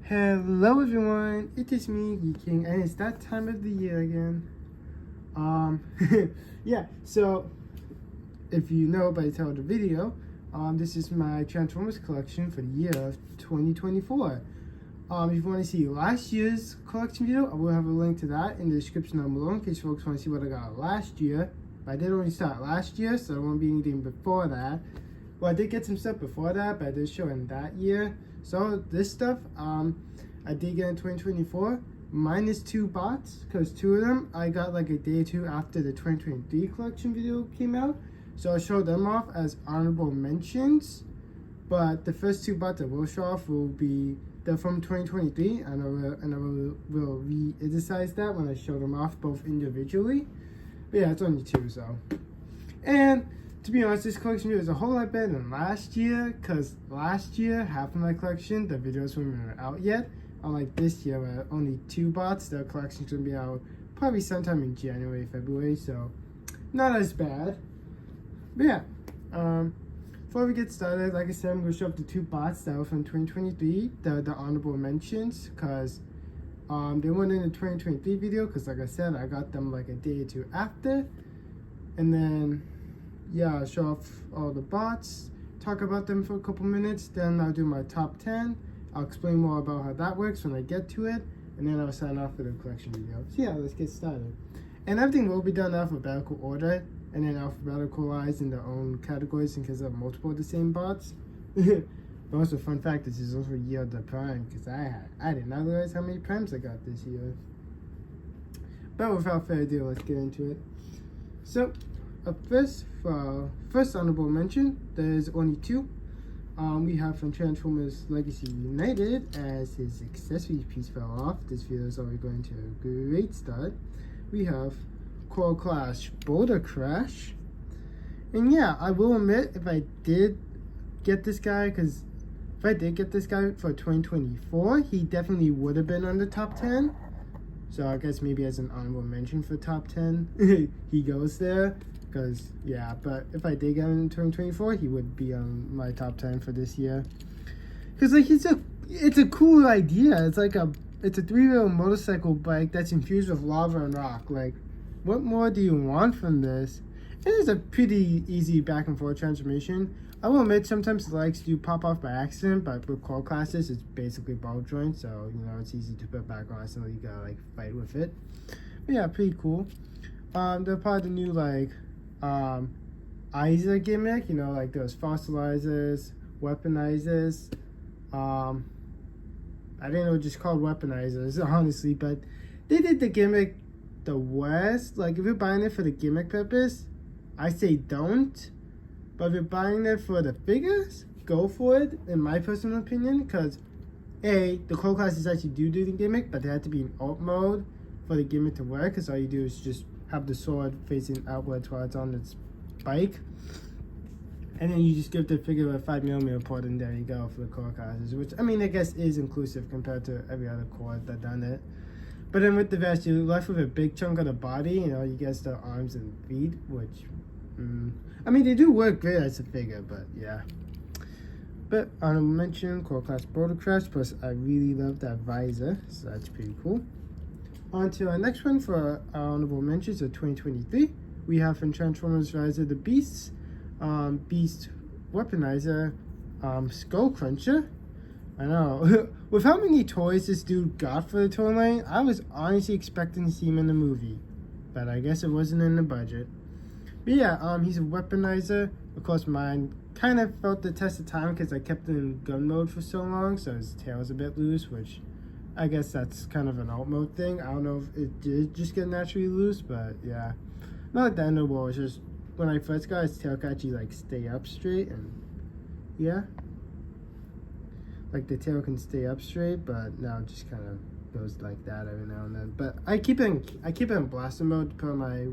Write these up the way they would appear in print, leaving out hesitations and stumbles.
Hello everyone, it is me, Geeking, and it's that time of the year again. Yeah, so if you know by the title of the video, this is my Transformers collection for the year of 2024. If you want to see last year's collection video, I will have a link to that in the description down below in case folks want to see what I got last year. But I did only start last year, so there won't be anything before that. Well, I did get some stuff before that, but I did show in that year. So this stuff, I did get in 2024, minus 2 bots, because 2 of them I got like a day or two after the 2023 collection video came out. So I'll show them off as honorable mentions. But the first 2 bots I will show off will be they're from 2023, and I will re-emphasize that when I show them off both individually. But yeah, it's only 2, so. And to be honest, this collection video is a whole lot better than last year, because last year, half of my collection, the videos weren't out yet. Unlike this year, where only 2 bots, the collection's gonna be out probably sometime in January, February, so not as bad. But yeah, before we get started, like I said, I'm gonna show up the 2 bots that were from 2023, the honorable mentions, because they weren't in the 2023 video, because like I said, I got them like a day or 2 after. And then yeah, I'll show off all the bots, talk about them for a couple minutes, then I'll do my top 10. I'll explain more about how that works when I get to it, and then I'll sign off for the collection video. So yeah, let's get started. And everything will be done in alphabetical order, and then alphabeticalized in their own categories in case I have multiple of the same bots. But also, fun fact, this is also year of the prime, because I did not realize how many primes I got this year. But without further ado, let's get into it. So, first honorable mention, there's only 2. We have from Transformers Legacy United, as his accessory piece fell off. This video is already going to a great start. We have Coral Clash Boulder Crash. And yeah, I will admit, if I did get this guy for 2024, he definitely would have been on the top 10. So I guess maybe as an honorable mention for top 10, he goes there. Because, yeah, but if I did get him in 2024, he would be on my top 10 for this year. Because, like, it's a cool idea. It's a 3-wheel motorcycle bike that's infused with lava and rock. Like, what more do you want from this? And it's a pretty easy back and forth transformation. I will admit, sometimes the legs do pop off by accident, but with core classes, it's basically ball joint, so, you know, it's easy to put back on, so you gotta, like, fight with it. But yeah, pretty cool. They're part of the new, like, Isa gimmick, you know, like those fossilizers, weaponizers. I didn't know it was just called weaponizers, honestly, but they did the gimmick the worst. Like, if you're buying it for the gimmick purpose, I say don't. But if you're buying it for the figures, go for it, in my personal opinion, because the core classes actually do the gimmick, but they have to be in alt mode for the gimmick to work, because all you do is just have the sword facing outwards while it's on its bike, and then you just give the figure a 5mm port, and there you go for the core classes, which I mean I guess is inclusive compared to every other core that done it. But then with the vest, you're left with a big chunk of the body, you know, you get the arms and feet, which I mean they do work great as a figure, but yeah. But honorable mention, Core Clash Boulder Crash, plus I really love that visor, so that's pretty cool. On to our next one for our honorable mentions of 2023. We have from Transformers Rise of the Beasts, Beast Weaponizer, Skull Cruncher. I know. With how many toys this dude got for the toy line, I was honestly expecting to see him in the movie. But I guess it wasn't in the budget. But yeah, he's a weaponizer. Of course, mine kind of felt the test of time because I kept it in gun mode for so long, so his tail was a bit loose, which I guess that's kind of an alt mode thing. I don't know if it did just get naturally loose, but yeah. Not like the end of the world, it's just when I first got his tail could actually like stay up straight, and yeah. Like the tail can stay up straight, but now it just kind of goes like that every now and then. But I keep it in blaster mode to put on my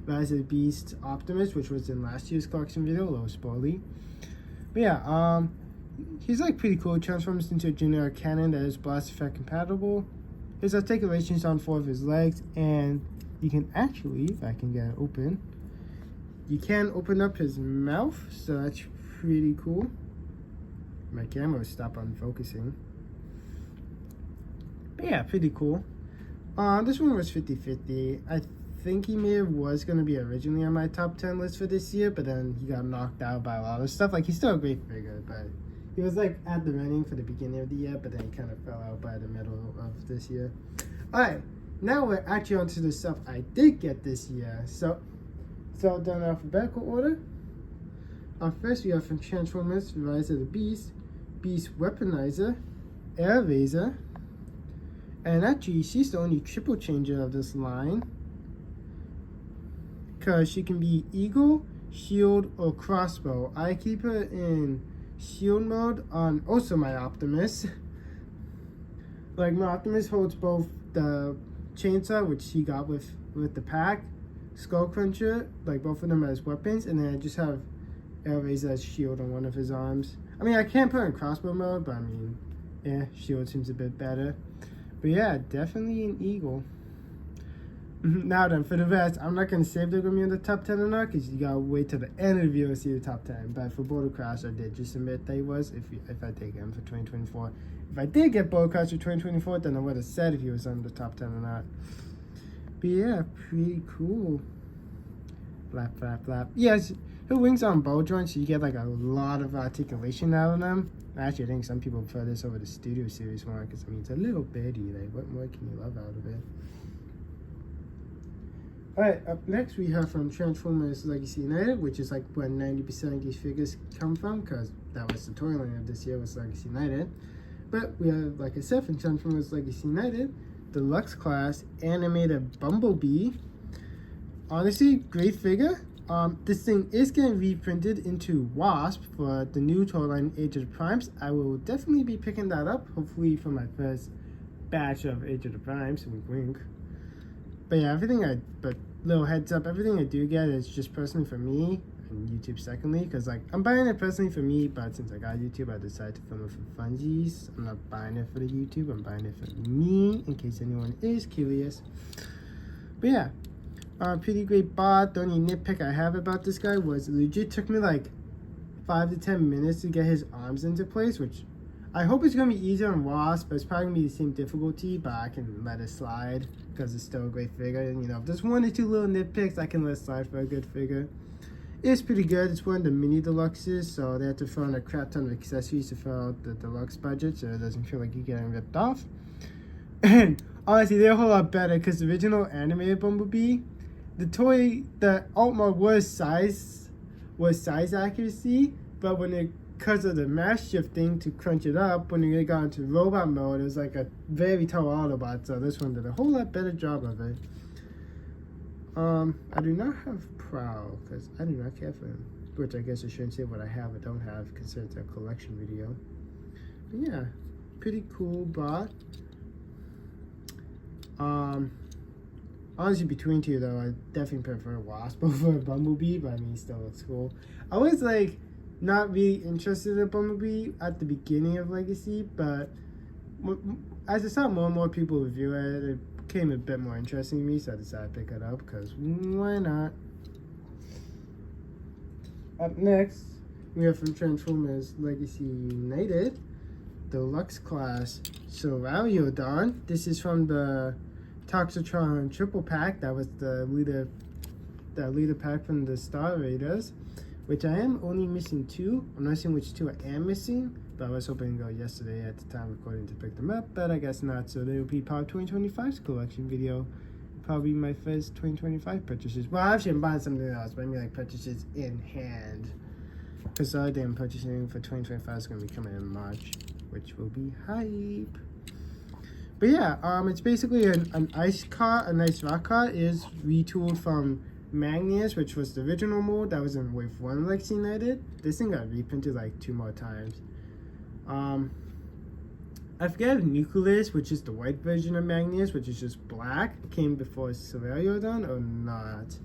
Rise of the Beast Optimus, which was in last year's collection video, a little spoily. But yeah, he's like pretty cool. He transforms into a generic cannon that is blast effect compatible. His articulation is on 4 of his legs, and you can actually, if I can get it open, you can open up his mouth, so that's pretty cool. My camera stopped unfocusing. But yeah, pretty cool. This one was 50-50. I think Ymir was going to be originally on my top 10 list for this year, but then he got knocked out by a lot of stuff. Like, he's still a great figure, but he was like at the running for the beginning of the year, but then he kind of fell out by the middle of this year. Alright, now we're actually on to the stuff I did get this year. So done alphabetical order. First we have from Transformers Rise of the Beast, Beast Weaponizer, Air Razor, and actually she's the only triple changer of this line, because she can be Eagle, Shield, or Crossbow. I keep her in Shield mode on also my Optimus. Like, my Optimus holds both the chainsaw, which he got with the pack, Skull Cruncher, like both of them as weapons, and then I just have Air Razor as shield on one of his arms. I mean, I can't put her in crossbow mode, but I mean, yeah, shield seems a bit better. But yeah, definitely an Eagle. Now then, for the rest, I'm not going to say if they're going to be in the top 10 or not, because you got to wait till the end of the video to see the top 10. But for Border Crash, I did just admit that he was, if I take him for 2024. If I did get Border Crash for 2024, then I would have said if he was on the top 10 or not. But yeah, pretty cool. Flap, flap, flap. Yes, her wings are on bow joints, so you get like a lot of articulation out of them. Actually, I think some people prefer this over the Studio Series one, because I mean, it's a little bitty. Like, what more can you love out of it? Alright, up next we have from Transformers Legacy United, which is like where 90% of these figures come from, because that was the toy line of this year, was Legacy United. But we have, like I said, from Transformers Legacy United, Deluxe Class Animated Bumblebee. Honestly, great figure. This thing is getting reprinted into Wasp for the new toy line Age of the Primes. I will definitely be picking that up, hopefully for my first batch of Age of the Primes, wink wink. But yeah, but little heads up, everything I do get is just personally for me, and YouTube secondly, because like, I'm buying it personally for me, but since I got YouTube, I decided to film it for funsies. I'm not buying it for the YouTube, I'm buying it for me, in case anyone is curious. But yeah, pretty great bot. The only nitpick I have about this guy was it legit took me like 5 to 10 minutes to get his arms into place, which I hope it's going to be easier on Wasp, but it's probably going to be the same difficulty, but I can let it slide because it's still a great figure. And you know, if there's 1 or 2 little nitpicks, I can let it slide for a good figure. It's pretty good. It's one of the mini deluxes, so they have to throw in a crap ton of accessories to fill out the deluxe budget, so it doesn't feel like you're getting ripped off. And honestly, they're a whole lot better because the original animated Bumblebee, the alt mode was size accuracy, but because of the mass shifting to crunch it up, when you got into robot mode, it was like a very tall Autobot, so this one did a whole lot better job of it. I do not have Prowl, because I do not care for him, which I guess I shouldn't say what I have or don't have, considering it's a collection video. But yeah, pretty cool bot. Honestly, between two though, I definitely prefer Wasp over Bumblebee, but I mean, he still looks cool. I was like not really interested in Bumblebee at the beginning of Legacy, but as I saw more and more people review it, it became a bit more interesting to me, so I decided to pick it up, because why not? Up next, we have from Transformers Legacy United, Deluxe Class Cerealiodon. This is from the Toxitron triple pack. That was the leader pack from the Star Raiders, which I am only missing 2. I'm not seeing which 2 I am missing, but I was hoping to go yesterday at the time recording to pick them up, but I guess not. So they will be part of 2025's collection video. Probably my first 2025 purchases. Well, actually, I'm buying something else, but I mean like purchases in hand, because the other day I'm purchasing for 2025 is going to be coming in March, which will be hype. But yeah, it's basically an ice cart, an ice rock cart. It is retooled from Magnus, which was the original mold that was in Wave 1 Legacy United. This thing got reprinted like 2 more times. I forget if Nucleus, which is the white version of Magnus, which is just black, came before Cerealiodon or not.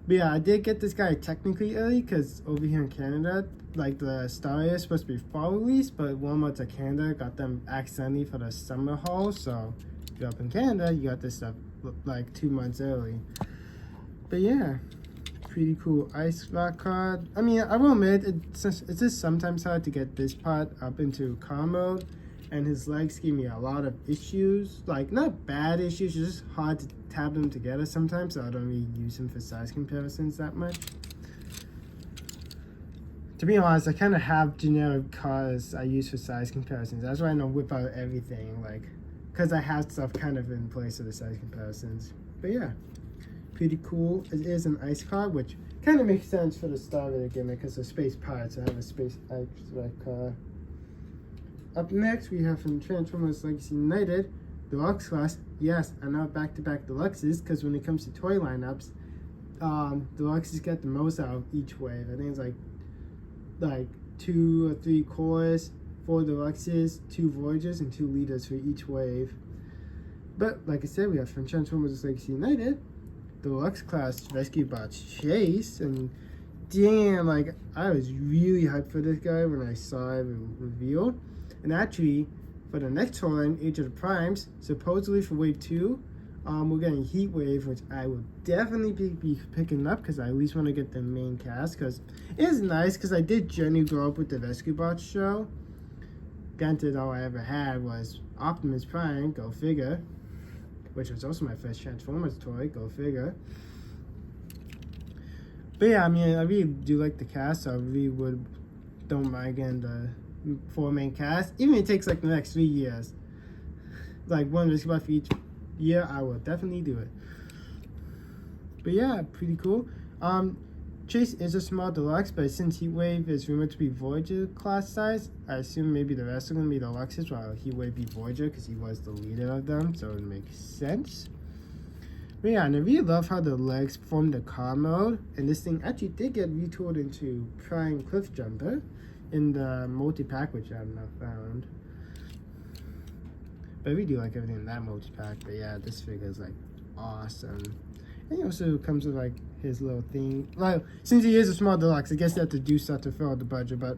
But yeah, I did get this guy technically early, because over here in Canada, like the Star is supposed to be fall release, but Walmart to Canada got them accidentally for the summer haul, so if you're up in Canada, you got this stuff like 2 months early. But yeah, pretty cool ice rock card. I mean, I will admit, it's just sometimes hard to get this part up into car mode, and his legs give me a lot of issues. Like, not bad issues, it's just hard to tab them together sometimes, so I don't really use him for size comparisons that much. To be honest, I kind of have generic cars I use for size comparisons. That's why I don't whip out everything, like, because I have stuff kind of in place for the size comparisons. But yeah, pretty cool. It is an ice car, which kind of makes sense for the Star Raider gimmick, because they're space pirates, I have a space ice car. Up next, we have from Transformers Legacy United, Deluxe Class. Yes, I know back-to-back Deluxes, because when it comes to toy lineups, Deluxes get the most out of each wave. I think it's like 2 or 3 cores, 4 Deluxes, 2 Voyagers, and 2 Leaders for each wave. But like I said, we have from Transformers Legacy United, Deluxe Class Rescue Bot Chase, and damn, like, I was really hyped for this guy when I saw it revealed. And actually, for the next toy line, Age of the Primes, supposedly for Wave 2, we're getting Heat Wave, which I will definitely be picking up, because I at least want to get the main cast, because it is nice, because I did generally grow up with the Rescue Bots show. Granted, all I ever had was Optimus Prime, go figure, which was also my first Transformers toy, go figure. But yeah, I mean, I really do like the cast, so I really don't mind getting the 4 main cast. Even if it takes like the next 3 years, like one Rescue Bot for each year, I will definitely do it. But yeah, pretty cool. Chase is a small deluxe, but since Heat Wave is rumored to be Voyager class size, I assume maybe the rest are going to be deluxes, while Heat Wave be Voyager, because he was the leader of them, so it makes sense. But yeah, and I really love how the legs form the car mode, and this thing actually did get retooled into Prime Cliff Jumper in the multi-pack, which I have not found. But I really do like everything in that multi-pack. But yeah, this figure is like awesome. And he also comes with like his little thing. Well, since he is a small deluxe, I guess they have to do stuff to fill out the budget. But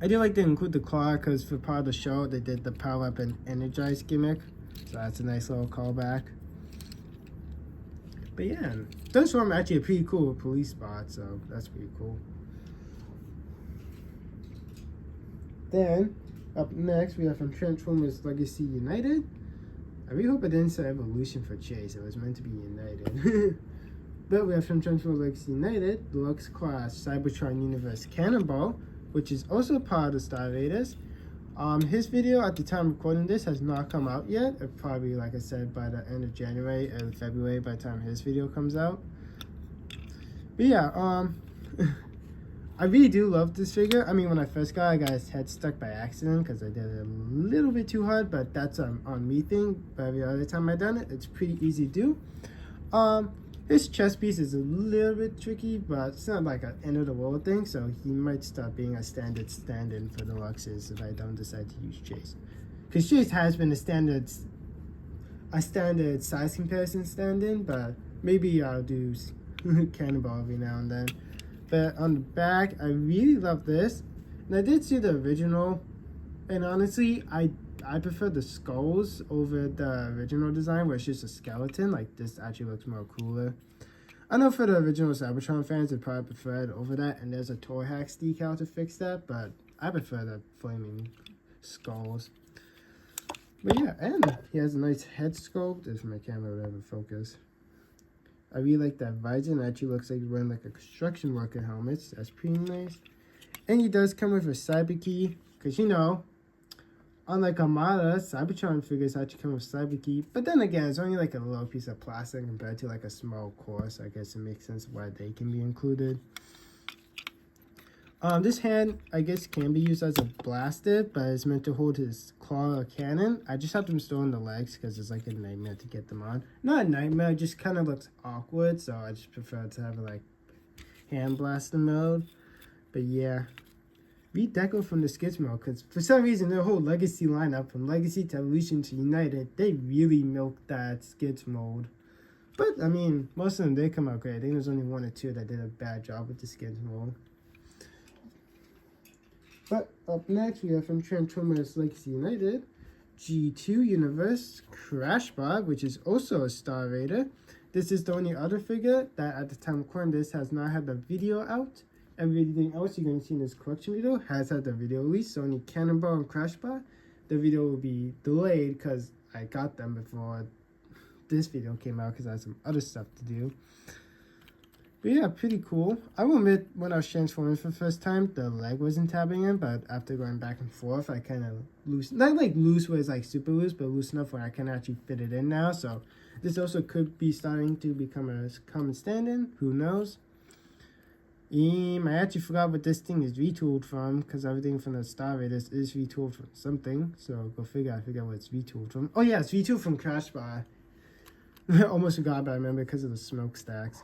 I do like to include the car, because for part of the show, they did the Power Up and Energize gimmick. So that's a nice little callback. But yeah, Thunderstorm actually a pretty cool police spot, so that's pretty cool. Then, up next, we have from Transformers Legacy United. I really hope I didn't say Evolution for Chase. It was meant to be United. But we have from Transformers Legacy United, Deluxe Class Cybertron Universe Cannonball, which is also part of the Star Raiders. His video at the time of recording this has not come out yet. It'll probably, like I said, by the end of January or February by the time his video comes out. But yeah, I really do love this figure. I mean, when I first got it, I got his head stuck by accident because I did it a little bit too hard, but that's an on me thing. But every other time I've done it, it's pretty easy to do. His chest piece is a little bit tricky, but it's not like an end of the world thing, so he might start being a standard stand-in for Deluxes if I don't decide to use Chase. Because Chase has been a standard size comparison stand-in, but maybe I'll do Cannonball every now and then. But on the back, I really love this. And I did see the original, and honestly, I prefer the skulls over the original design where it's just a skeleton. Like, this actually looks more cooler. I know for the original Cybertron fans, they probably prefer it over that, and there's a Toy Hacks decal to fix that, but I prefer the flaming skulls. But yeah, and he has a nice head sculpt, if my camera would ever focus. I really like that visor, and it actually looks like he's wearing like a construction worker helmet. That's pretty nice. And he does come with a cyber key, because you know, unlike Armada, Cybertron figures actually come with cyber key. But then again, it's only like a little piece of plastic compared to like a small core, so I guess it makes sense why they can be included. This hand, I guess, can be used as a blaster, but it's meant to hold his claw or cannon. I just have them stored in the legs because it's like a nightmare to get them on. Not a nightmare, it just kind of looks awkward, so I just prefer to have it like hand blaster mode. But yeah, redeco from the Skids mode, because for some reason their whole Legacy lineup, from Legacy to Evolution to United, they really milked that Skids mode. But I mean, most of them did come out great. I think there's only 1 or 2 that did a bad job with the Skids mode. But up next, we have from Transformers Legacy United, G2 Universe Crashbot, which is also a Star Raider. This is the only other figure that at the time of recording this has not had the video out. Everything else you're going to see in this collection video has had the video release, so only Cannonball and Crashbot the video will be delayed because I got them before this video came out because I had some other stuff to do. But yeah, pretty cool. I will admit, when I was transforming for the first time, the leg wasn't tapping in, but after going back and forth, I kind of loose, not like loose where it's like super loose, but loose enough where I can actually fit it in now. So this also could be starting to become a common stand-in. Who knows? I actually forgot what this thing is retooled from, because everything from the Star Raiders is retooled from something. So go figure. I forget what it's retooled from. Oh yeah, it's retooled from Crash Bar. Almost forgot, but I remember because of the smokestacks.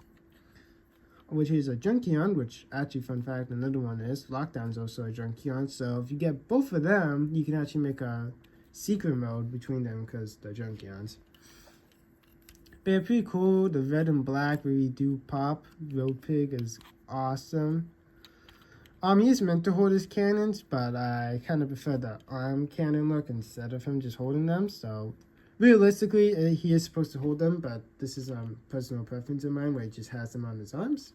Which is a Junkion, which actually, fun fact, another one is Lockdown's also a Junkion. So if you get both of them, you can actually make a secret mode between them because they're Junkions. But yeah, pretty cool. The red and black really do pop. Road Pig is awesome. He is meant to hold his cannons, but I kind of prefer the arm cannon look instead of him just holding them. So realistically, he is supposed to hold them, but this is personal preference of mine where he just has them on his arms.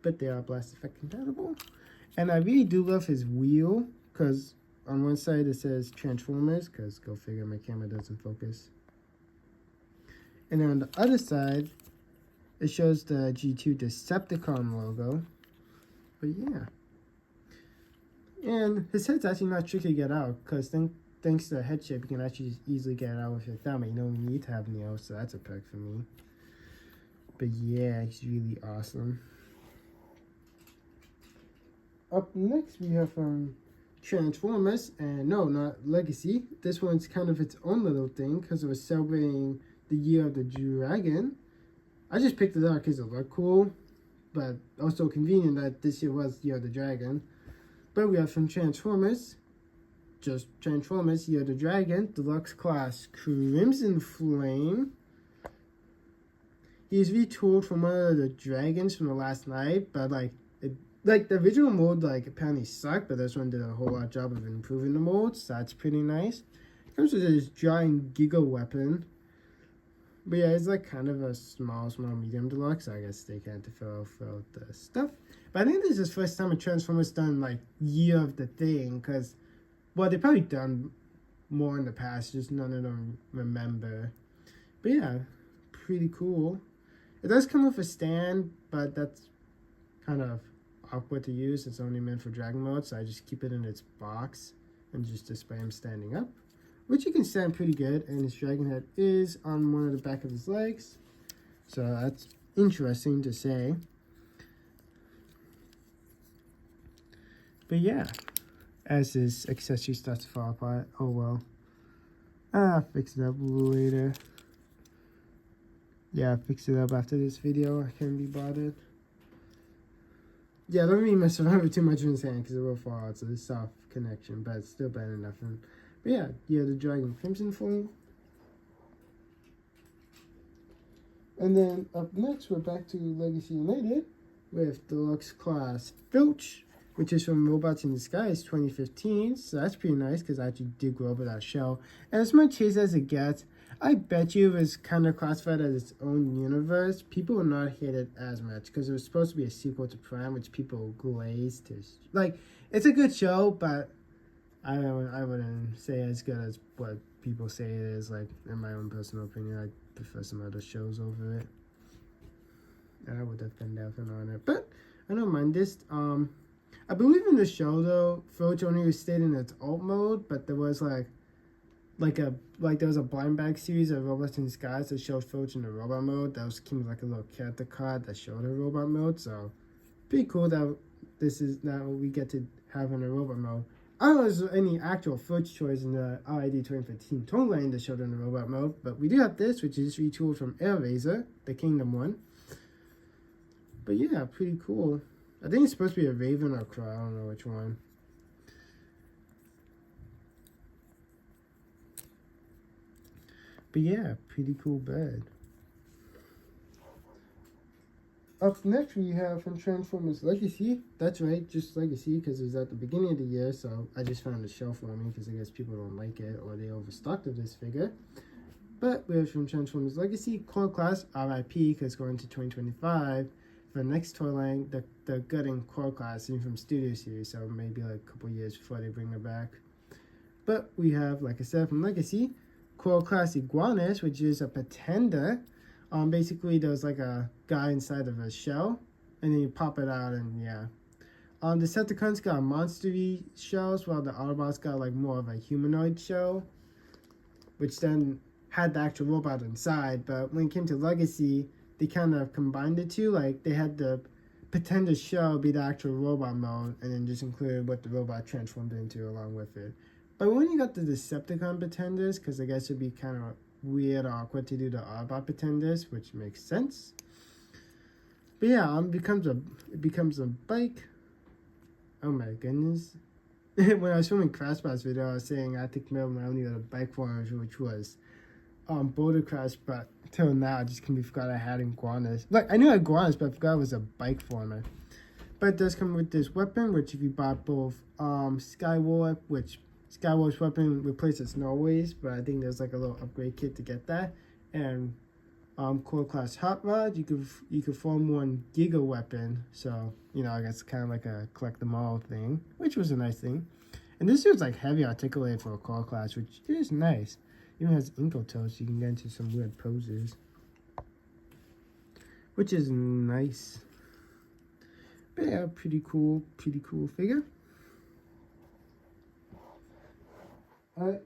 But they are blast effect compatible. And I really do love his wheel, because on one side it says Transformers, because go figure, my camera doesn't focus. And then on the other side, it shows the G2 Decepticon logo. But yeah. And his head's actually not tricky to get out, because thanks to the head shape, you can actually just easily get it out with your thumb. You don't need to have nails, so that's a perk for me. But yeah, he's really awesome. Up next, we have Transformers, and no, not Legacy. This one's kind of its own little thing, because it was celebrating the Year of the Dragon. I just picked it up because it looked cool, but also convenient that this year was Year of the Dragon. But we have from Transformers, just Transformers Year of the Dragon, Deluxe Class Crimson Flame. He's retooled from one of the dragons from the last night, but like the original mold apparently sucked, but this one did a whole lot of job of improving the mold, so that's pretty nice. Comes with this giant Giga weapon. But yeah, it's like kind of a small, medium deluxe. So I guess they can't fill out the stuff. But I think this is the first time a Transformers done like Year of the Thing, because, well, they've probably done more in the past, just none of them remember. But yeah, pretty cool. It does come with a stand, but that's kind of awkward to use. It's only meant for Dragon mode, so I just keep it in its box and just display him standing up, which you can stand pretty good, and his dragon head is on one of the back of his legs, so that's interesting to say. But yeah, as his accessory starts to fall apart, oh well. I'll fix it up later. Yeah, I'll fix it up after this video. I can't be bothered. Yeah, don't really mess around with too much in his hand because it will fall out, so it's soft connection, but it's still better than nothing. But yeah, the Dragon Crimson Flame. And then up next, we're back to Legacy United with Deluxe Class Filch, which is from Robots in Disguise 2015. So that's pretty nice because I actually did grow up with that show. And as much chase as it gets, I bet you if it's kind of classified as its own universe, people will not hate it as much because it was supposed to be a sequel to Prime, which people glazed to. Like, it's a good show, but I wouldn't say as good as what people say it is. Like, in my own personal opinion, I prefer some other shows over it. I would have been definitely on it, but I don't mind this. I believe in the show though, Filch only stayed in its alt mode, but there was there was a blind bag series of Robots in Disguise that showed Filch in the robot mode. That was came with like a little character card that showed a robot mode. So pretty cool that this is now we get to have in a robot mode. I don't know if there's any actual Filch choice in the RID 2015 Tone Lane that showed in the robot mode, but we do have this, which is retooled from Airraiser, the Kingdom one. But yeah, pretty cool. I think it's supposed to be a Raven or Crow. I don't know which one. But yeah, pretty cool bed. Up next, we have from Transformers Legacy. That's right, just Legacy, because it was at the beginning of the year, so I just found a shelf for me, because I guess people don't like it, or they overstocked of this figure. But we have from Transformers Legacy, Core Class RIP, because going to 2025, for the next toy line, they're gutting Core Class in from Studio Series, so maybe like a couple years before they bring her back. But we have, like I said, from Legacy, Coral Class Iguanus, which is a pretender. Basically, there's like a guy inside of a shell, and then you pop it out, and yeah. The Decepticons got monstery shells, while the Autobots got like more of a humanoid shell, which then had the actual robot inside. But when it came to Legacy, they kind of combined the two. Like they had the pretender shell be the actual robot mode, and then just included what the robot transformed into along with it. But when you got the Decepticon pretenders, because I guess it'd be kind of weird or awkward to do the Autobot pretenders, which makes sense. But yeah, it becomes a bike. Oh my goodness. When I was filming CrashBot's video, I was saying I think maybe I only got a bike form, which was Boulder Crash, but till now I just completely forgot I had Iguanus. Like I knew I had Iguanus, but I forgot it was a bike former. But it does come with this weapon, which if you bought both Skywarp, which Skywarp's weapon replaces Norway's, but I think there's like a little upgrade kit to get that, and Coral Class Hot Rod, you could form one Giga weapon, so you know I guess kind of like a collect them all thing, which was a nice thing. And this is like heavy articulated for a Coral Class, which is nice. Even has ankle toes, so you can get into some weird poses, which is nice. But yeah, pretty cool figure. Alright.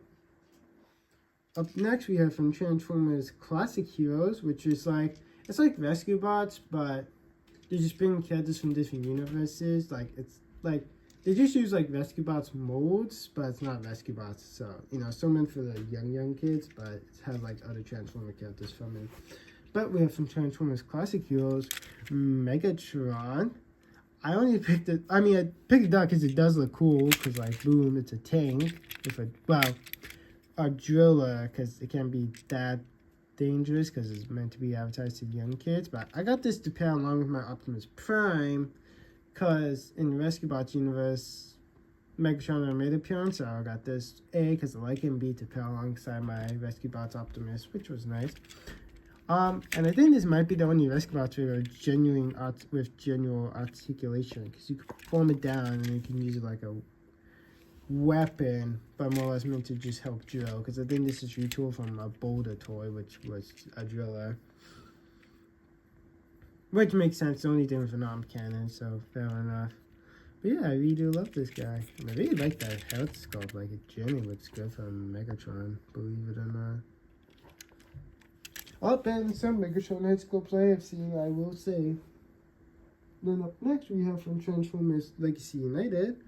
Up next, we have from Transformers Classic Heroes, which is like, it's like Rescue Bots, but they just bring characters from different universes. Like, it's like, they just use like Rescue Bots molds, but it's not Rescue Bots. So, you know, still meant for the young kids, but it has like other Transformer characters from it. But we have from Transformers Classic Heroes, Megatron. I only picked it, I picked it up because it does look cool, because like, boom, it's a tank. With a driller, because it can't be that dangerous, because it's meant to be advertised to young kids. But I got this to pair along with my Optimus Prime, because in the Rescue Bots universe, Megatron never made an appearance, so I got this A, because I like him, B, to pair alongside my Rescue Bots Optimus, which was nice. And I think this might be the only Rescue Bots with genuine articulation, because you can form it down and you can use it like a weapon, but more or less meant to just help drill, because I think this is retooled from a Boulder toy, which was a driller. Which makes sense, the only thing with an arm cannon, so fair enough. But yeah, I really do love this guy. And I really like that health sculpt, like it genuinely looks good from Megatron, believe it or not. And some Megatron head sculpts I have seen, I will say. Then up next we have from Transformers Legacy United,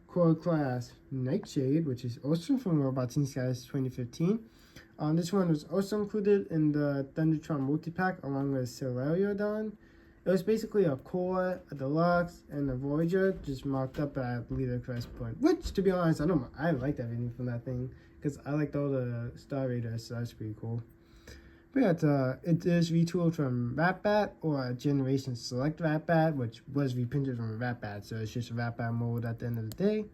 Coral Class Nightshade, which is also from Robots in Disguise 2015. This one was also included in the Thundertron multi-pack along with Celerodion. It was basically a core, a deluxe, and a Voyager, just marked up at Leader Crest Point. Which, to be honest, I liked everything from that thing, because I liked all the Star Raiders, so that's pretty cool. But it is retooled from Rat-Bat, or a Generation Select Rat-Bat, which was reprinted from Rat-Bat, so it's just a Rat-Bat mold at the end of the day.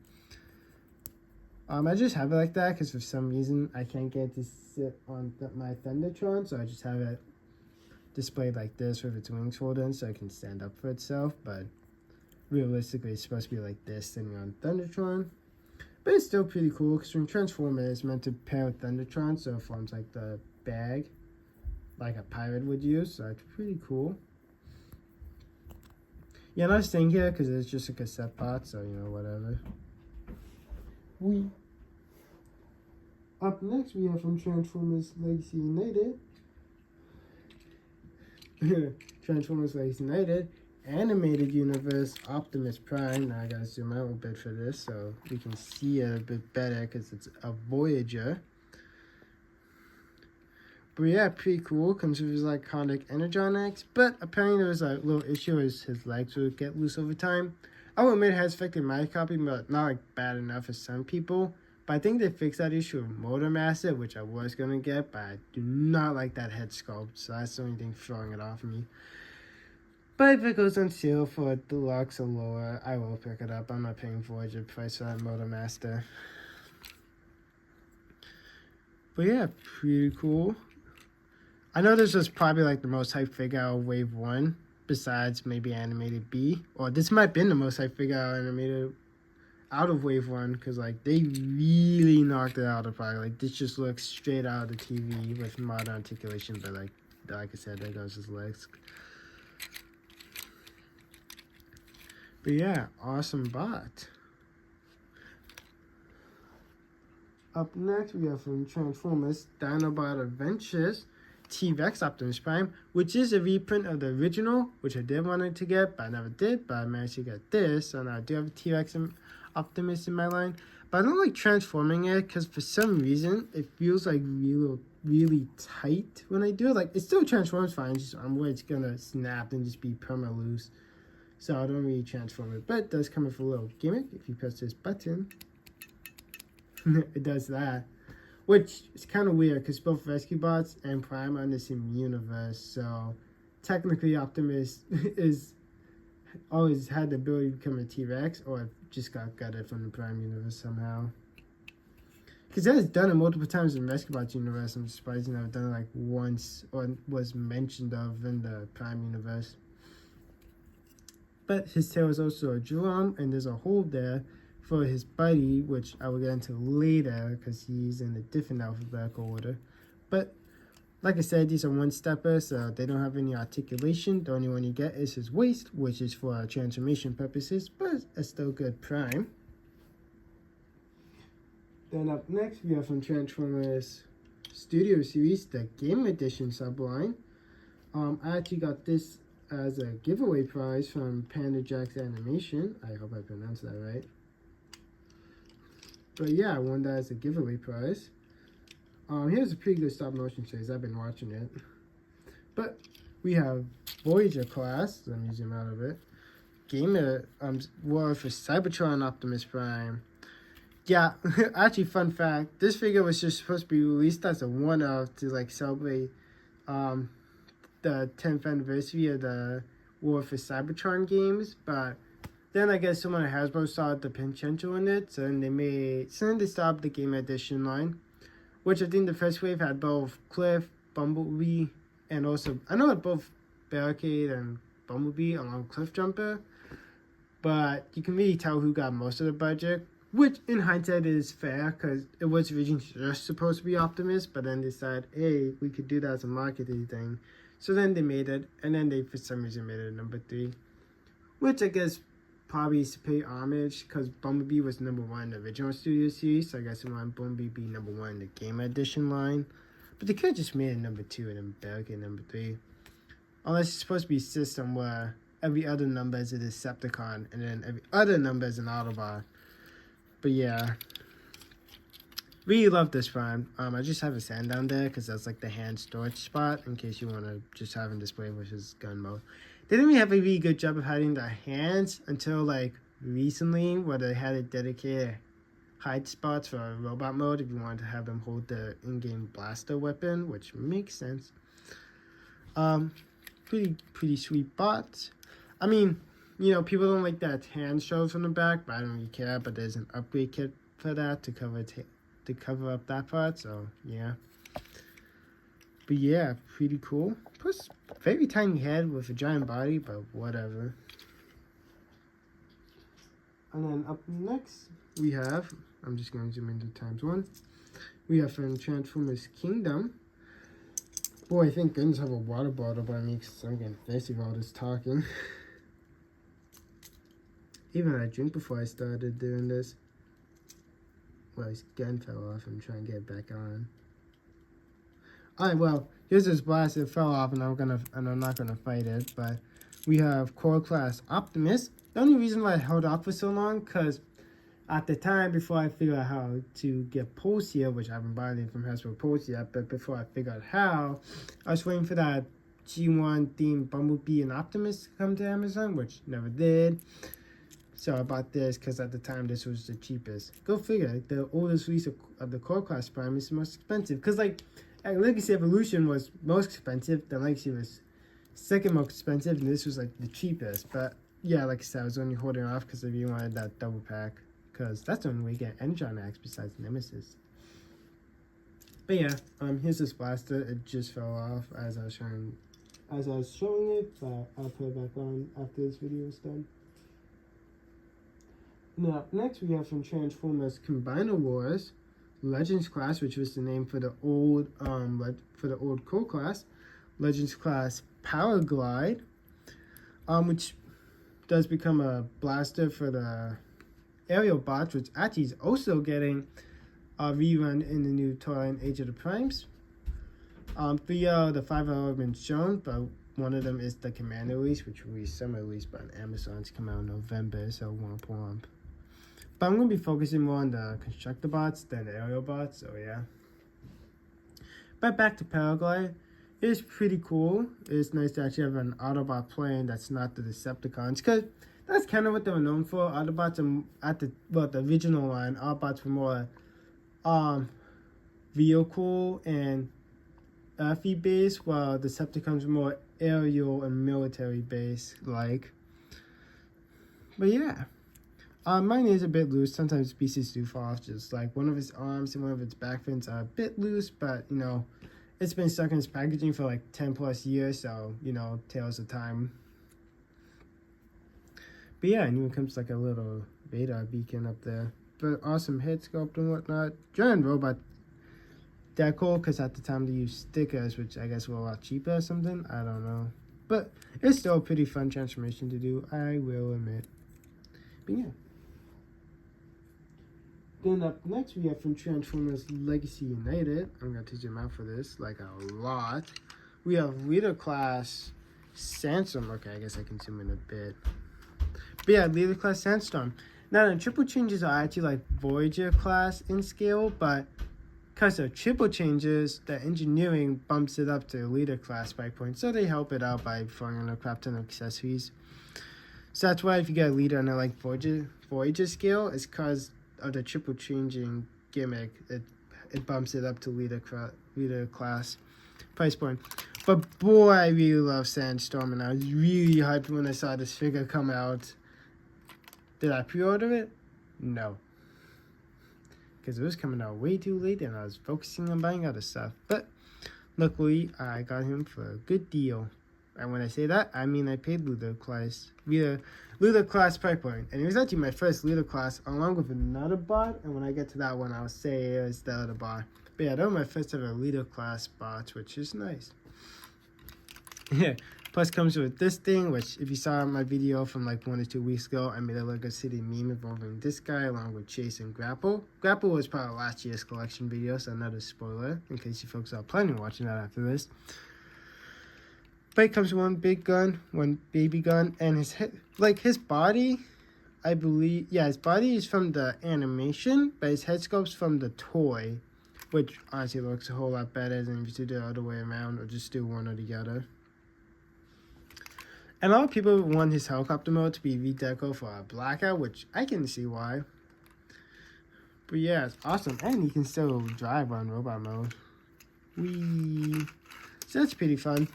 I just have it like that because for some reason I can't get it to sit on my Thundertron, so I just have it displayed like this with its wings folded in so it can stand up for itself, but realistically it's supposed to be like this sitting on Thundertron. But it's still pretty cool because from Transformers it's meant to pair with Thundertron, so it forms like the bag like a pirate would use, so it's pretty cool. Yeah, I'm not staying here because it's just a cassette pot, so you know, whatever. Up next we have from Transformers Legacy United. Transformers Legacy United, Animated Universe Optimus Prime. Now I gotta zoom out a bit for this so we can see it a bit better because it's a Voyager. But yeah, pretty cool. Comes with his iconic Energon-X, but apparently there was a little issue as his legs would get loose over time. I will admit it has affected my copy, but not like bad enough for some people. But I think they fixed that issue with Motor Master, which I was going to get, but I do not like that head sculpt, so that's the only thing throwing it off me. But if it goes on sale for deluxe or lower, I will pick it up. I'm not paying Voyager price for that Motor Master. But yeah, pretty cool. I know this was probably like the most hyped figure out of Wave 1, besides maybe Animated B. Or this might have been the most hyped figure out out of Wave 1, because like they really knocked it out of the park. Like this just looks straight out of the TV with modern articulation, but like I said, there goes his legs. But yeah, awesome bot. Up next, we have from Transformers Dinobot Adventures T-Rex Optimus Prime, which is a reprint of the original, which I did want to get, but I never did. But I managed to get this, so now I do have a T-Rex Optimus in my line. But I don't like transforming it because for some reason it feels like really tight when I do it. Like it still transforms fine, just I'm worried it's gonna snap and just be perma loose. So I don't really transform it, but it does come with a little gimmick. If you press this button, it does that, which is kind of weird because both Rescue Bots and Prime are in the same universe. So technically, Optimus is always had the ability to become a T-Rex, or just got gutted from the Prime universe somehow. Because it has done it multiple times in Rescue Bots universe. I'm surprised you never done it like once or was mentioned of in the Prime universe. But his tail is also a drum, and there's a hole there for his buddy, which I will get into later because he's in a different alphabetical order. But like I said, these are one-steppers, so they don't have any articulation. The only one you get is his waist, which is for transformation purposes, but it's still good Prime. Then up next, we have from Transformers Studio Series, the Game Edition subline. I actually got this as a giveaway prize from Panda Jack's Animation. I hope I pronounced that right. But yeah, I won that as a giveaway prize. Here's a pretty good stop motion series. I've been watching it. But we have Voyager class. Let me zoom out of it. War for Cybertron Optimus Prime. Yeah, actually, fun fact. This figure was just supposed to be released as a one-off to like celebrate the 10th anniversary of the War for Cybertron games, but then I guess someone at Hasbro saw the potential in it, so then they stopped the Game Edition line, which I think the first wave had both Cliff, Bumblebee, and also, I know it both Barricade and Bumblebee along with Cliff Jumper, but you can really tell who got most of the budget, which in hindsight is fair, because it was originally just supposed to be Optimus, but then they decided, hey, we could do that as a marketing thing. So then they made it, and then they for some reason made it number 3, which I guess probably is to pay homage because Bumblebee was number 1 in the original Studio Series, so I guess they want Bumblebee be number 1 in the Game Edition line. But they could have just made it number 2 and then Barricade number 3. Unless it's supposed to be a system where every other number is a Decepticon and then every other number is an Autobot. But yeah. Really love this Prime. I just have a sand down there because that's like the hand storage spot in case you want to just have him display with his gun mode. They didn't really have a really good job of hiding the hands until like recently, where they had a dedicated hide spots for robot mode if you wanted to have them hold the in-game blaster weapon, which makes sense. Pretty sweet bots. I mean, you know, people don't like that hand show from the back, but I don't really care. But there's an upgrade kit for that to cover up that part, so yeah. But yeah, pretty cool. Plus, very tiny head with a giant body, but whatever. And then up next, we have, I'm just going to zoom into ×1. We have from Transformers Kingdom. Boy, I think goodness have a water bottle by me because I'm getting thirsty with all this talking. Even I drink before I started doing this. Well, his gun fell off. I'm trying to get it back on. Alright, well, here's this blast. It fell off, and I'm not gonna fight it. But we have Core Class Optimus. The only reason why I held off for so long, cause at the time before I figured out how to get Pulse here, which I haven't bought it from Hasbro Pulse yet, but before I figured out how, I was waiting for that G1 themed Bumblebee and Optimus to come to Amazon, which never did. So I bought this because at the time this was the cheapest. Go figure. The oldest release of the Core Class Prime is the most expensive. Because like Legacy Evolution was most expensive. Then Legacy was second most expensive. And this was like the cheapest. But yeah, like I said, I was only holding off because I really wanted that double pack. Because that's the only way you get Energon X besides Nemesis. But yeah, here's this blaster. It just fell off as I was showing it. But I'll put it back on after this video is done. Now, next we have from Transformers Combiner Wars, Legends class, which was the name for the old core class. Legends class Powerglide, which does become a blaster for the aerial bots, which actually is also getting a rerun in the new Toyline Age of the Primes. 3 out of the 5 have been shown, but one of them is the Commander release, which will be summer release, but on Amazon to come out in November, so womp womp. But I'm going to be focusing more on the constructor bots than the aerial bots, so yeah. But back to Powerglide. It's pretty cool. It's nice to actually have an Autobot plane that's not the Decepticons, because that's kind of what they were known for. Autobots at the original line, Autobots were more vehicle and earthy based, while Decepticons were more aerial and military based like. But yeah. Mine is a bit loose. Sometimes pieces do fall off, just like one of its arms and one of its back fins are a bit loose, but you know, it's been stuck in its packaging for like 10 plus years, so you know, tales of time. But yeah, and even comes like a little radar beacon up there. But awesome head sculpt and whatnot. Giant robot deco, because at the time they used stickers, which I guess were a lot cheaper or something. I don't know. But it's still a pretty fun transformation to do, I will admit. But yeah. Then up next we have from Transformers Legacy United. I'm going to zoom out for this, like a lot. We have Leader Class Sandstorm. Okay, I guess I can zoom in a bit. But yeah, Leader Class Sandstorm. Now the triple changes are actually like Voyager class in scale, but because they're triple changes, the engineering bumps it up to Leader Class by points. So they help it out by throwing in a crap ton of accessories. So that's why if you get a Leader on a like Voyager scale, it's because of the triple changing gimmick, it bumps it up to Leader Class price point. But boy, I really love Sandstorm, and I was really hyped when I saw this figure come out. Did I pre-order it? No, because it was coming out way too late, and I was focusing on buying other stuff. But luckily, I got him for a good deal. And when I say that, I mean I paid Leader Class price point. And it was actually my first Leader Class, along with another bot. And when I get to that one, I'll say it's the other bot. But yeah, that was my first ever Leader Class bot, which is nice. Yeah. Plus comes with this thing, which if you saw my video from like 1 or 2 weeks ago, I made a Lego City meme involving this guy along with Chase and Grapple. Grapple was part of last year's collection video, so another spoiler in case you folks are planning on watching that after this. But it comes with one big gun, one baby gun, and his head, like his body, I believe, yeah, his body is from the animation, but his head sculpt's from the toy, which honestly looks a whole lot better than if you do the other way around or just do one or the other. And a lot of people want his helicopter mode to be redeco for a blackout, which I can see why. But yeah, it's awesome, and you can still drive on robot mode. Whee! So that's pretty fun.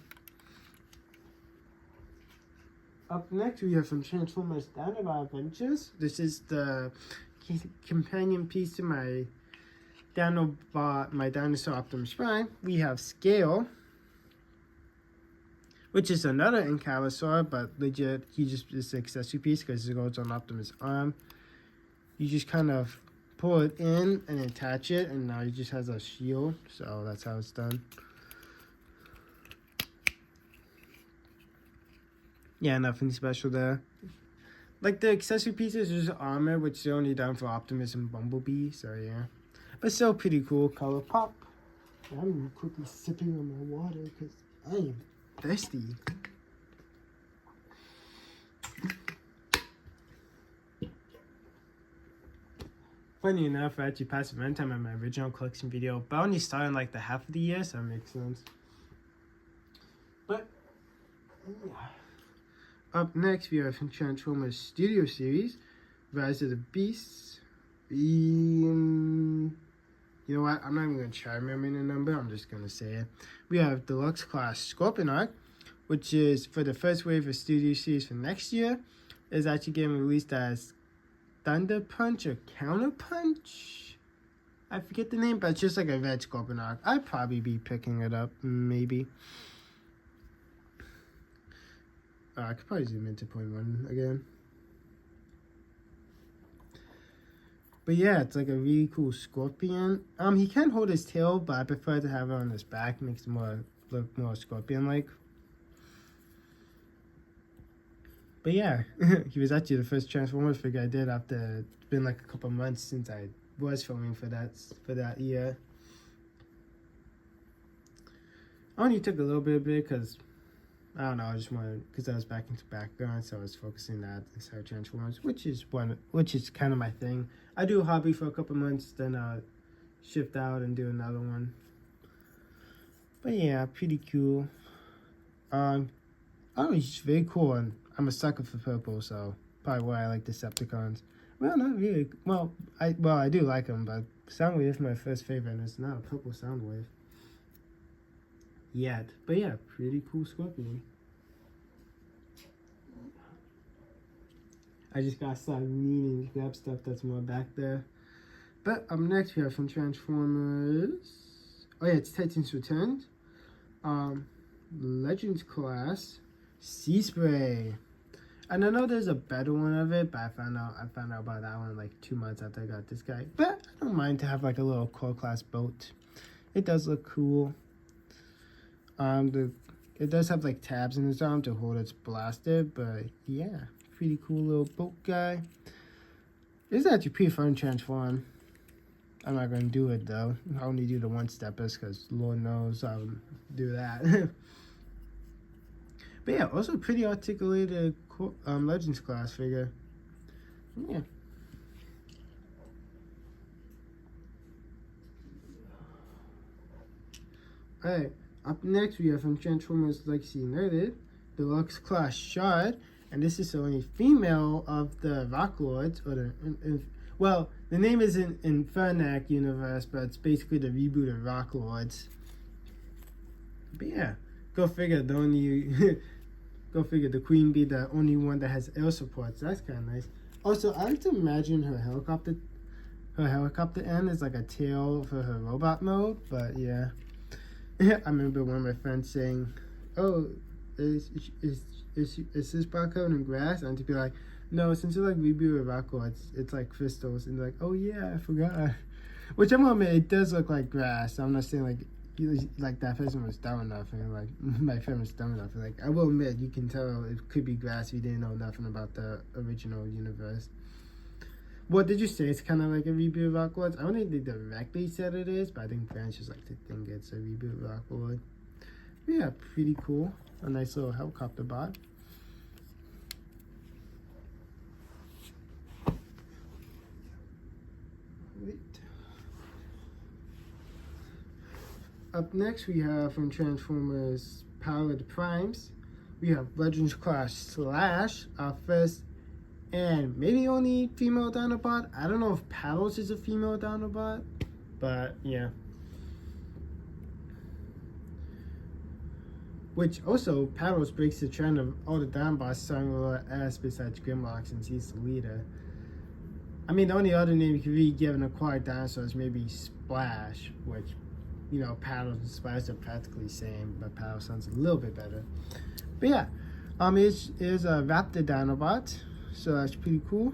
Up next, we have from Transformers Dinobot Adventures. This is the companion piece to my Dinosaur Optimus Prime. We have Scale, which is another Encalosaur, but legit, he just is an accessory piece because it goes on Optimus' arm. You just kind of pull it in and attach it, and now he just has a shield, so that's how it's done. Yeah, nothing special there. Like the accessory pieces are just armor, which is only done for Optimus and Bumblebee, so yeah. But still pretty cool color pop. I'm quickly sipping on my water because I am thirsty. Funny enough, I actually passed runtime on my original collection video, but I only started in like the half of the year, so that makes sense. But yeah. Up next, we have Transformers Studio Series, Rise of the Beasts. You know what? I'm not even going to try remembering the number. I'm just going to say it. We have Deluxe Class Scorponok, which is for the first wave of Studio Series for next year. Is actually getting released as Thunder Punch or Counter Punch. I forget the name, but it's just like a red Scorponok. I'd probably be picking it up, maybe. I could probably zoom into point 1 again. But yeah, it's like a really cool scorpion. He can hold his tail, but I prefer to have it on his back. Makes it look more scorpion-like. But yeah, he was actually the first Transformers figure I did after it's been like a couple months since I was filming for that year. I only took a little bit of it because I don't know, I just wanted, because I was back into background, so I was focusing on that instead of Transformers, which is kind of my thing. I do a hobby for a couple months, then I'll shift out and do another one. But yeah, pretty cool. Oh, he's very cool, and I'm a sucker for purple, so probably why I like Decepticons. Well, not really. Well, I do like them, but Soundwave is my first favorite, and it's not a purple Soundwave yet. But yeah, pretty cool Scorpion. I just gotta start needing to grab stuff that's more back there. But up next we have from Transformers. Oh yeah, it's Titans Returned. Legends class Sea Spray. And I know there's a better one of it, but I found out about that one like 2 months after I got this guy. But I don't mind to have like a little core class boat. It does look cool. It does have like tabs in its arm to hold its blaster, but yeah, pretty cool little boat guy. It's actually pretty fun to transform. I'm not gonna do it though. I only do the one-steppers because Lord knows I'll do that. But yeah, also pretty articulated Legends class figure. Yeah. Alright, up next we have from Transformers Legacy United, Deluxe Class Shard, and this is the only female of the Rock Lords, or well, the name is in Infernac universe, but it's basically the reboot of Rock Lords. But yeah, go figure, the Queen be the only one that has air support, so that's kind of nice. Also, I like to imagine her helicopter end is like a tail for her robot mode, but yeah. I remember one of my friends saying, "Oh, is this part covered in grass?" And to be like, "No, since it's like reboot of Rock Lords, it's like crystals." And they're like, "Oh yeah, I forgot." Which I'm gonna admit, it does look like grass. I'm not saying like that person was dumb enough, and like my friend was dumb enough. Like I will admit, you can tell it could be grass if you didn't know nothing about the original universe. What did you say? It's kind of like a reboot of Rock Lords. I don't think they directly said it is, but I think fans just like to think it's a reboot of Rock Lord. Yeah, pretty cool. A nice little helicopter bot. Wait. Up next, we have from Transformers Power of the Primes. We have Legends Class Slash, our first and maybe only female Dinobot. I don't know if Paddles is a female Dinobot, but yeah. Which also, Paddles breaks the trend of all the Dinobots starting with S besides Grimlock, since he's the leader. I mean, the only other name you could really give an acquired dinosaur is maybe Splash, which, you know, Paddles and Splash are practically the same, but Paddles sounds a little bit better. But yeah, it is a Raptor Dinobot. So that's pretty cool.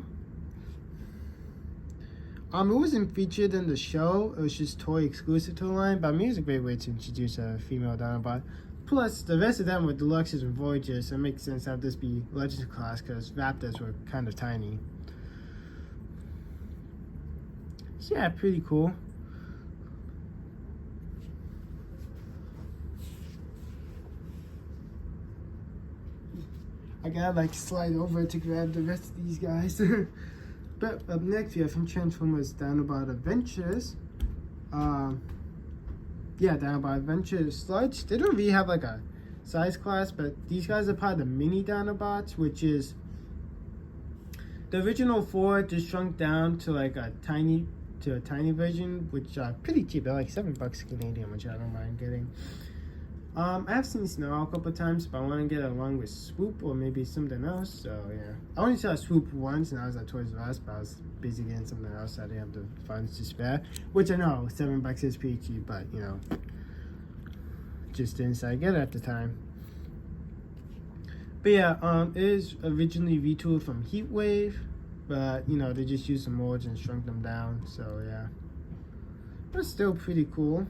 It wasn't featured in the show. It was just toy exclusive to the line. But I mean, it's a great way to introduce a female Dinobot. Plus, the rest of them were Deluxes and Voyagers, so it makes sense to have this be Legends class because Raptors were kind of tiny. So yeah, pretty cool. I gotta like slide over to grab the rest of these guys. But up next we have from Transformers Dinobot Adventures. Yeah, Dinobot Adventures Sludge. They don't really have like a size class, but these guys are part of the mini Dinobots, which is the original 4 just shrunk down to like a tiny version, which are pretty cheap. They're like $7 Canadian, which I don't mind getting. I have seen Snow a couple times, but I want to get it along with Swoop or maybe something else. So yeah, I only saw Swoop once, and I was at Toys R Us, but I was busy getting something else. So I didn't have the funds to spare. Which I know $7 is pretty cheap, but you know, just didn't decide to get it at the time. But yeah, it is originally retooled from Heatwave, but you know, they just used some molds and shrunk them down, so yeah. But still pretty cool.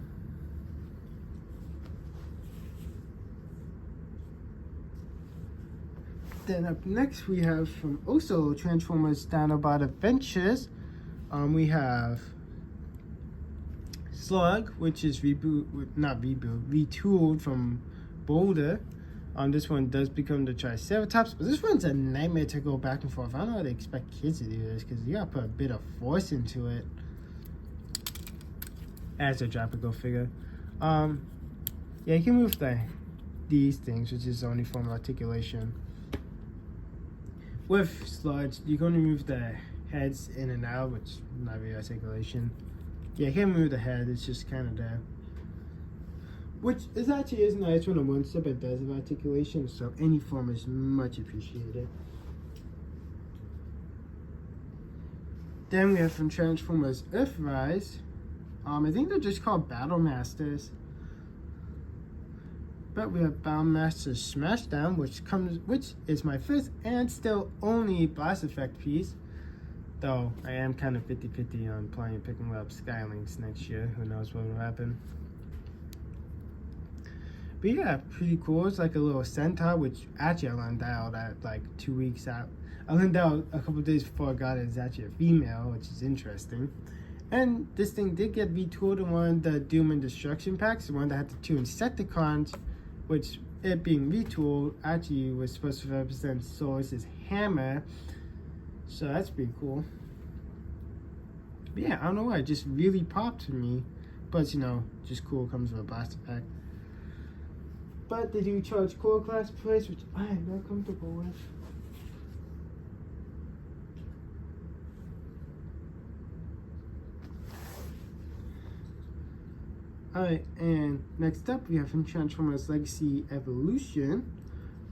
Then up next we have from also Transformers Dinobot Adventures. We have Slug, which is retooled from Boulder. This one does become the Triceratops, but this one's a nightmare to go back and forth. I don't know how they expect kids to do this because you gotta put a bit of force into it. As a Tropical figure. Yeah, you can move these things, which is only form of articulation. With Sludge, you're going to move the heads in and out, which is not really articulation. Yeah, you can't move the head, it's just kind of there. Which is actually is nice when a monster, but does have articulation, so any form is much appreciated. Then we have from Transformers Earthrise. I think they're just called Battle Masters. But we have Battle Masters Smashdown, which is my first and still only Blast Effect piece. Though I am kind of 50-50 on picking up Skylinks next year. Who knows what will happen. But yeah, pretty cool. It's like a little centaur, which actually I learned out at like 2 weeks out. I learned out a couple days before I got it. It's actually a female, which is interesting. And this thing did get retooled in one of the Doom and Destruction packs, the one that had the 2 Insecticons, which it being retooled actually was supposed to represent Solus' hammer. So that's pretty cool. But yeah, I don't know why, it just really popped to me. But you know, just cool, comes with a blaster pack. But they do charge core class price, which I am not comfortable with. Alright, and next up we have from Transformers Legacy Evolution,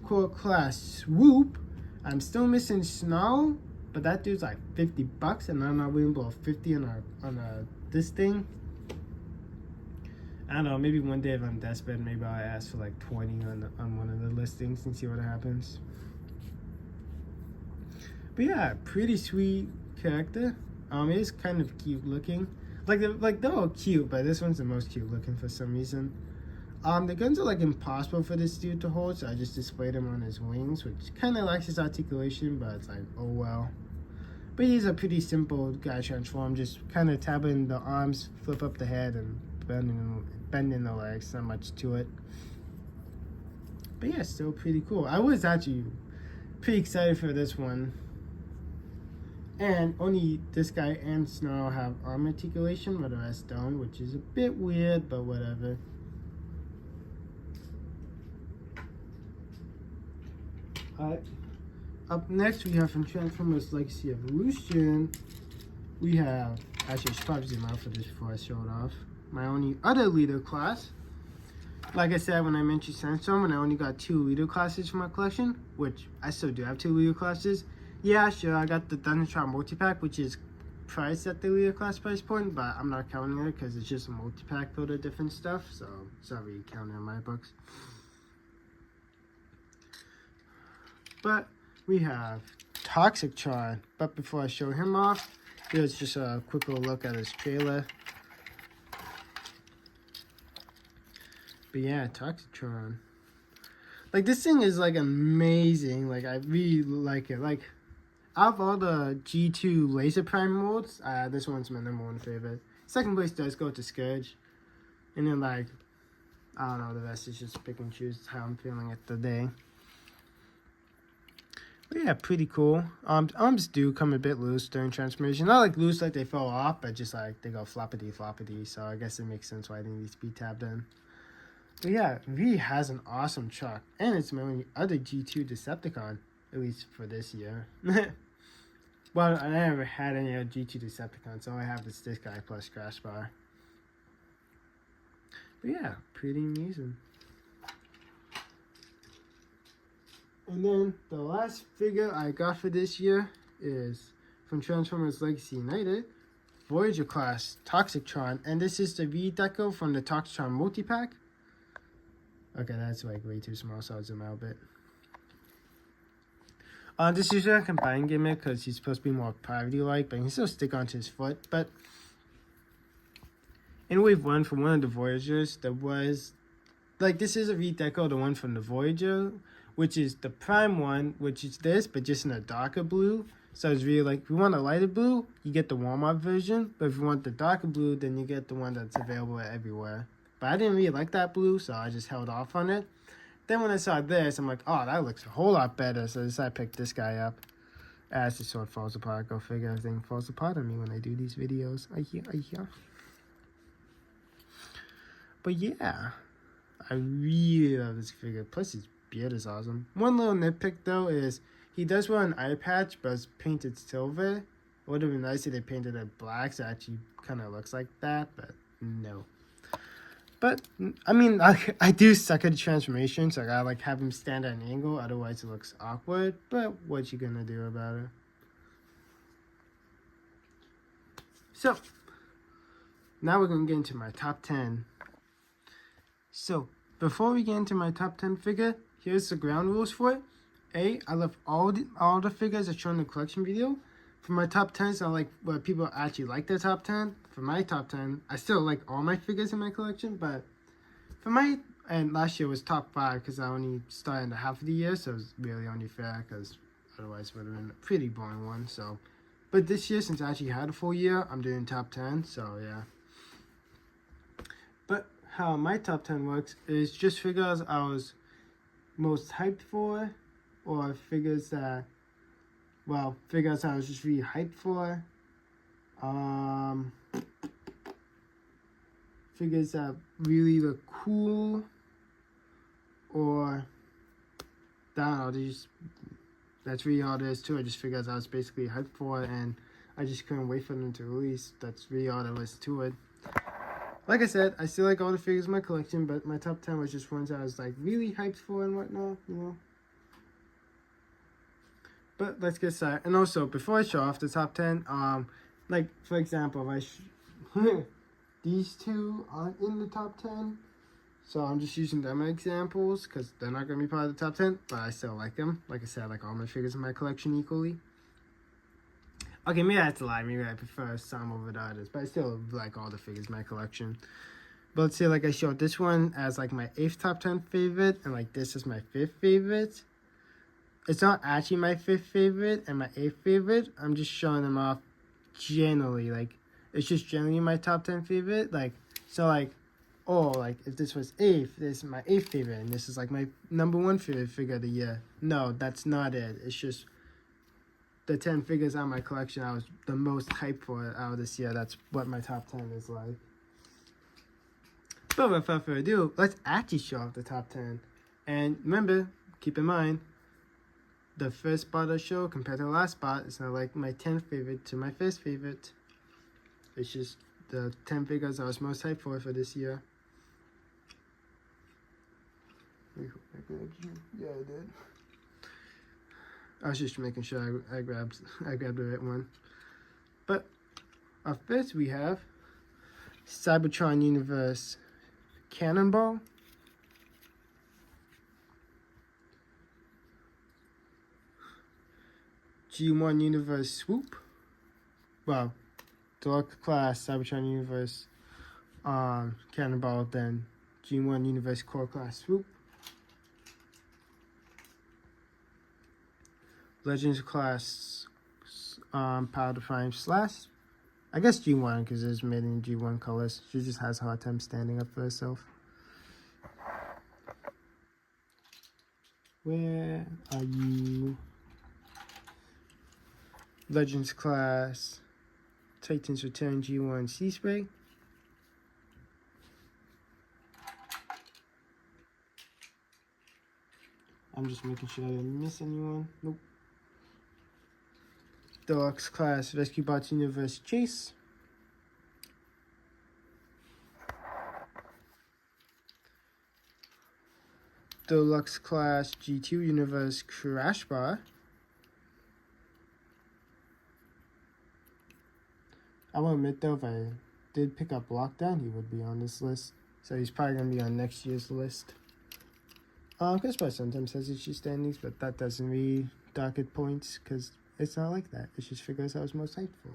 Core Class Swoop. I'm still missing Snarl, but that dude's like $50, and I'm not willing to blow 50 on this thing. I don't know, maybe one day if I'm desperate, maybe I'll ask for like 20 on one of the listings and see what happens. But yeah, pretty sweet character. It is kind of cute looking. Like they're all cute, but this one's the most cute looking for some reason. The guns are like impossible for this dude to hold, so I just displayed him on his wings, which kind of lacks his articulation, but it's like, oh well. But he's a pretty simple guy transform, just kind of tapping the arms, flip up the head, and bending the legs. Not much to it. But yeah, still pretty cool. I was actually pretty excited for this one. And only this guy and Snarl have arm articulation, but the rest don't, which is a bit weird, but whatever. Alright. Up next, we have from Transformers Legacy Evolution. We have, actually I should probably zoom out for this before I show it off. My only other leader class. Like I said when I mentioned Sandstorm, and I only got 2 leader classes for my collection, which I still do have 2 leader classes. Yeah, sure, I got the Thundertron multi-pack, which is priced at the leader class price point, but I'm not counting it because it's just a multi-pack filled with different stuff, so it's not really counted in my books. But we have Toxictron, but before I show him off, here's just a quick little look at his trailer. But yeah, Toxictron. Like, this thing is like amazing. Like, I really like it. Like, out of all the G2 Laser Prime molds, this one's my #1 favorite. Second place does go to Scourge. And then, like, I don't know, the rest is just pick and choose how I'm feeling it today. But yeah, pretty cool. Arms do come a bit loose during transformation. Not like loose like they fall off, but just like they go floppity. So I guess it makes sense why they need to be tabbed in. But yeah, V has an awesome truck. And it's my only other G2 Decepticon, at least for this year. Well, I never had any other G2 Decepticons, so all I have is this guy plus Crash Bar. But yeah, pretty amazing. And then the last figure I got for this year is from Transformers Legacy United, Voyager class Toxictron, and this is the V-Deco from the Toxictron multi-pack. Okay, that's like way too small, so I'll zoom out a bit. This is usually a combined gimmick because he's supposed to be more privacy-like, but he can still stick onto his foot. But in Wave 1, for one of the Voyagers, there was... Like, this is a redeco of the one from the Voyager, which is the Prime one, which is this, but just in a darker blue. So it's really like, if you want a lighter blue, you get the warm-up version. But if you want the darker blue, then you get the one that's available everywhere. But I didn't really like that blue, so I just held off on it. Then when I saw this, I'm like, oh, that looks a whole lot better. So I decided to pick this guy up. As the sword falls apart, go figure, everything falls apart on me when I do these videos. But yeah, I really love this figure. Plus his beard is awesome. One little nitpick though is he does wear an eye patch, but it's painted silver. It would have been nice if they painted it black, so it actually kind of looks like that, but no. But, I mean, I do suck at transformation, so I gotta, like, have him stand at an angle, otherwise it looks awkward, but what you gonna do about it? So, now we're gonna get into my top 10. So, before we get into my top 10 figure, here's the ground rules for it. I love all the figures that shown in the collection video. For my top 10s, I like what people actually like their top 10. For my top 10, I still like all my figures in my collection, but for my, and last year was top 5 because I only started half of the year, so it was really only fair because otherwise it would have been a pretty boring one. So, but this year, since I actually had a full year, I'm doing top 10, so yeah. But how my top 10 works is just figures I was most hyped for, or figures that, well, figures I was just really hyped for. Figures that really look cool, or that that's really all there is to it. Just figures I was basically hyped for, and I just couldn't wait for them to release. That's really all there was to it. Like I said, I still like all the figures in my collection, but my top 10 was just ones I was like really hyped for and whatnot, you know. But let's get started. And also, before I show off the top 10, like for example, if I these two aren't in the top 10, so I'm just using them as examples because they're not going to be part of the top 10, but I still like them. Like I said, I like all my figures in my collection equally. Okay, maybe that's a lie. Maybe I prefer some over the others, but I still like all the figures in my collection. But let's say like I showed this one as like my 8th top 10 favorite, and like this is my 5th favorite. It's not actually my 5th favorite and my 8th favorite. I'm just showing them off generally. Like, it's just generally my top 10 favorite. Like, so like, oh, like if this was 8th, this is my 8th favorite, and this is like my number 1 favorite figure of the year. No, that's not it. It's just the 10 figures out of my collection I was the most hyped for out of this year. That's what my top 10 is like. But without further ado, let's actually show off the top 10. And remember, keep in mind, the first spot of the show compared to the last spot is not like my 10th favorite to my 1st favorite. It's just the 10 figures I was most hyped for this year. Yeah, I did. I was just making sure I grabbed the right one. But up first we have Cybertron Universe Cannonball. G1 Universe Swoop. Well, Deluxe Class Cybertron Universe Cannonball, then G1 Universe Core Class Swoop. Legends Class Power Define Slash. I guess G1 because it's made in G1 colors. She just has a hard time standing up for herself. Where are you? Legends Class Titans Return G1 Sea Spray. I'm just making sure I didn't miss anyone. Nope. Deluxe Class Rescue Bots Universe Chase. Deluxe Class G2 Universe Crash Bar. I will admit though, if I did pick up Lockdown, he would be on this list. So he's probably going to be on next year's list. Chris Pratt sometimes says it's just standings, but that doesn't darker points because it's not like that. It's just figures I was most hyped for.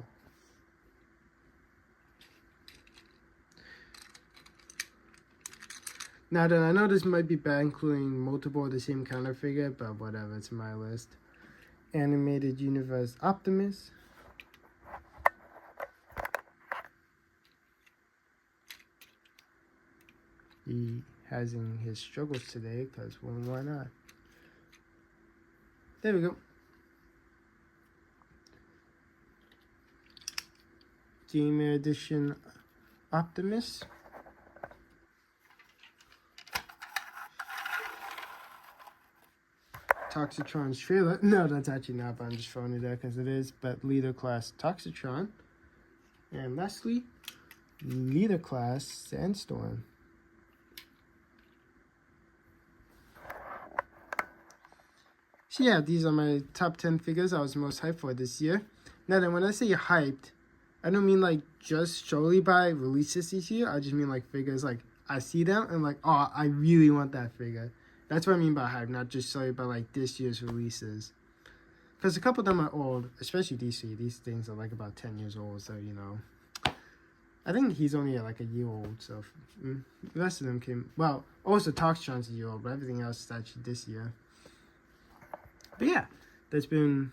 Now then, I know this might be bad including multiple of the same kind of figure, but whatever, it's my list. Animated Universe Optimus. He having his struggles today, because well, why not? There we go. Gamer Edition Optimus. Toxitron's trailer. No, that's actually not, but I'm just throwing it there because it is. But Leader Class Toxitron. And lastly, Leader Class Sandstorm. So yeah, these are my top 10 figures I was most hyped for this year. Now then, when I say hyped, I don't mean like just solely by releases this year. I just mean like figures like I see them and like, oh, I really want that figure. That's what I mean by hype, not just solely by like this year's releases. Because a couple of them are old, especially DC. These things are like about 10 years old, so you know. I think he's only like a year old, so the rest of them came. Well, also Toxitron's a year old, but everything else is actually this year. But yeah, that's been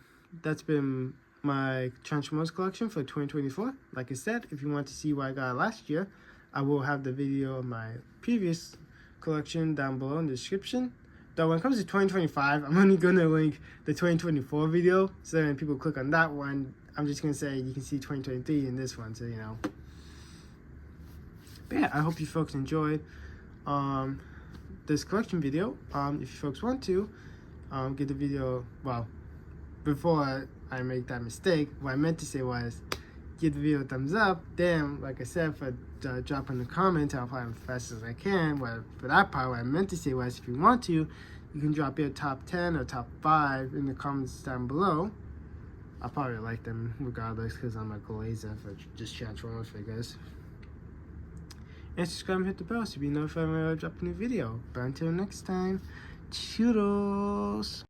my Transformers collection for 2024. Like I said, if you want to see what I got last year, I will have the video of my previous collection down below in the description. Though when it comes to 2025, I'm only going to link the 2024 video, so when people click on that one, I'm just going to say you can see 2023 in this one, so you know. But yeah, I hope you folks enjoyed this collection video. If you folks want to, give the video, well, before I make that mistake, what I meant to say was give the video a thumbs up. Then, like I said, for dropping the comments, I'll apply them as fast as I can. Well, for that part, what I meant to say was if you want to, you can drop your top 10 or top 5 in the comments down below. I'll probably like them regardless because I'm like a laser for just Transformers figures. And subscribe and hit the bell so you be notified when I drop a new video. But until next time, toodles!